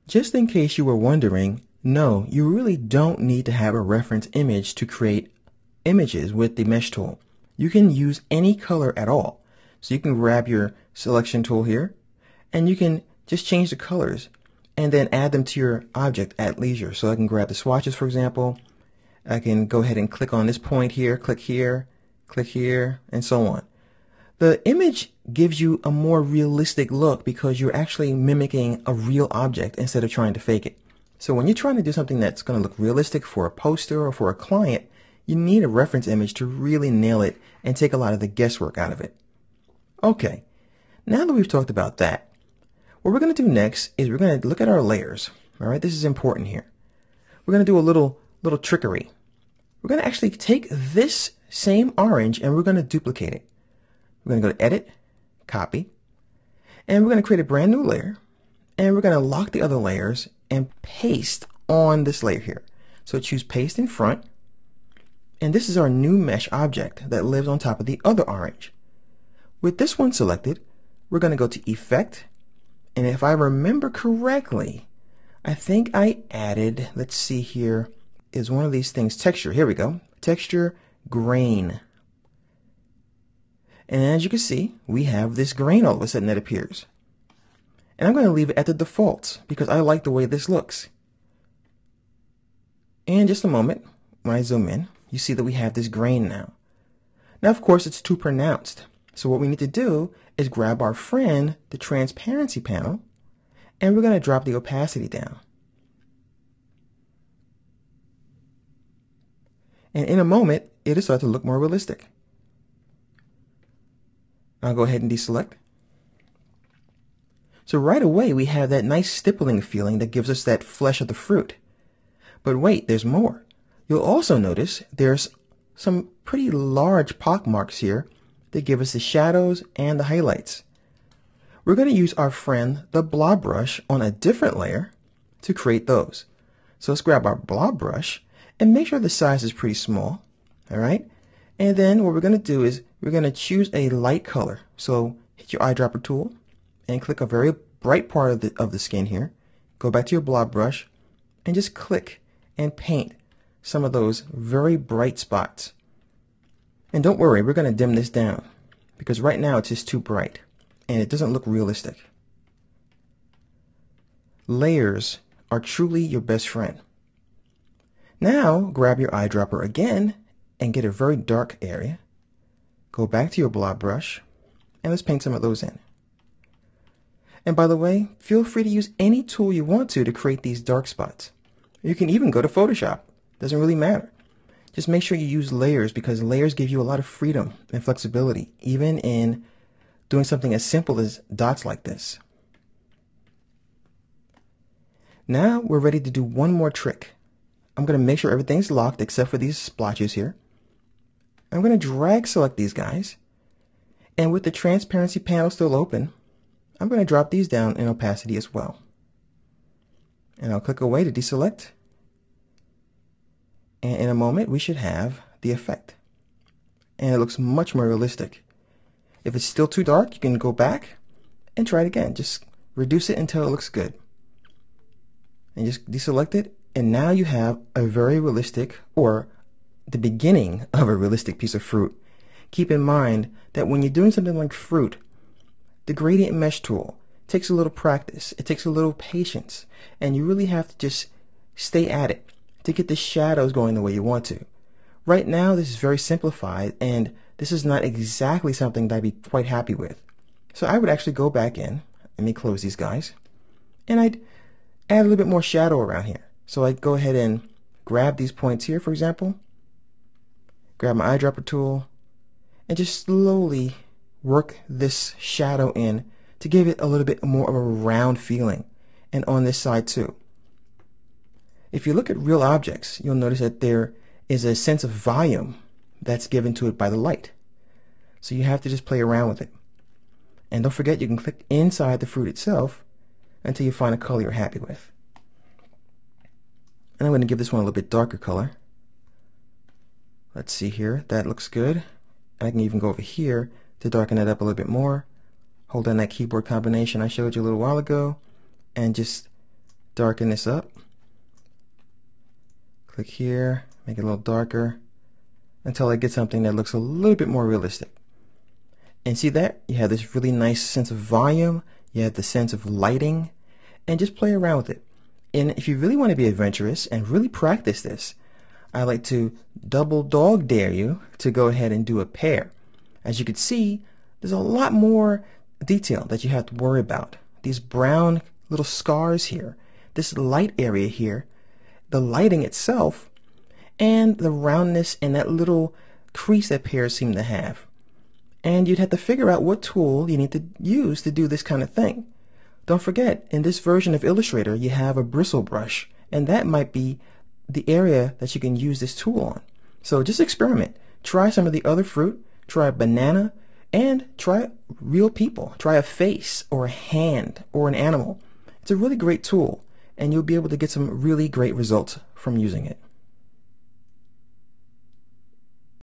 Just in case you were wondering, no, you really don't need to have a reference image to create images with the mesh tool. You can use any color at all. So you can grab your selection tool here and you can just change the colors and then add them to your object at leisure. So I can grab the swatches, for example. I can go ahead and click on this point here, click here, and so on. The image gives you a more realistic look because you're actually mimicking a real object instead of trying to fake it. So when you're trying to do something that's going to look realistic for a poster or for a client, you need a reference image to really nail it and take a lot of the guesswork out of it. Okay, now that we've talked about that, what we're going to do next is we're going to look at our layers. All right, this is important here. We're going to do a little trickery. We're going to actually take this same orange and we're going to duplicate it. We're going to go to Edit, Copy, and we're going to create a brand new layer, and we're going to lock the other layers and paste on this layer here. So choose Paste in Front, and this is our new mesh object that lives on top of the other orange. With this one selected, we're going to go to Effect, and if I remember correctly, I think I added, let's see here, is one of these things, Texture. Here we go, Texture Grain. And as you can see, we have this grain all of a sudden that appears. And I'm going to leave it at the defaults because I like the way this looks. In just a moment, when I zoom in, you see that we have this grain now. Now, of course, it's too pronounced. So what we need to do is grab our friend, the transparency panel, and we're going to drop the opacity down. And in a moment, it'll start to look more realistic. I'll go ahead and deselect. So right away we have that nice stippling feeling that gives us that flesh of the fruit. But wait, there's more. You'll also notice there's some pretty large pock marks here that give us the shadows and the highlights. We're going to use our friend the blob brush on a different layer to create those. So let's grab our blob brush and make sure the size is pretty small. All right. And then what we're going to do is we're going to choose a light color. So hit your eyedropper tool and click a very bright part of the skin here. Go back to your blob brush and just click and paint some of those very bright spots. And don't worry, we're going to dim this down because right now it's just too bright and it doesn't look realistic. Layers are truly your best friend. Now grab your eyedropper again and get a very dark area. Go back to your blob brush and let's paint some of those in. And by the way, feel free to use any tool you want to create these dark spots. You can even go to Photoshop. Doesn't really matter. Just make sure you use layers because layers give you a lot of freedom and flexibility, even in doing something as simple as dots like this. Now we're ready to do one more trick. I'm going to make sure everything's locked except for these splotches here. I'm going to drag select these guys, and with the transparency panel still open, I'm going to drop these down in opacity as well. And I'll click away to deselect. And in a moment, we should have the effect. And it looks much more realistic. If it's still too dark, you can go back and try it again. Just reduce it until it looks good. And just deselect it. And now you have a very realistic, or the beginning of a realistic piece of fruit. Keep in mind that when you're doing something like fruit, the gradient mesh tool takes a little practice. It takes a little patience. And you really have to just stay at it to get the shadows going the way you want to. Right now, this is very simplified, and this is not exactly something that I'd be quite happy with. So I would actually go back in, let me close these guys, and I'd add a little bit more shadow around here. So I'd go ahead and grab these points here, for example, grab my eyedropper tool, and just slowly work this shadow in to give it a little bit more of a round feeling, and on this side too. If you look at real objects, you'll notice that there is a sense of volume that's given to it by the light. So you have to just play around with it. And don't forget, you can click inside the fruit itself until you find a color you're happy with. And I'm going to give this one a little bit darker color. Let's see here, that looks good. I can even go over here to darken it up a little bit more. Hold down that keyboard combination I showed you a little while ago and just darken this up. Click here, make it a little darker until I get something that looks a little bit more realistic. And see that? You have this really nice sense of volume, you have the sense of lighting, and just play around with it. And if you really want to be adventurous and really practice this, I like to double dog dare you to go ahead and do a pear. As you can see, there's a lot more detail that you have to worry about. These brown little scars here, this light area here, the lighting itself, and the roundness and that little crease that pears seem to have. And you'd have to figure out what tool you need to use to do this kind of thing. Don't forget, in this version of Illustrator, you have a bristle brush, and that might be the area that you can use this tool on. So just experiment. Try some of the other fruit, try a banana, and try real people. Try a face or a hand or an animal. It's a really great tool, and you'll be able to get some really great results from using it.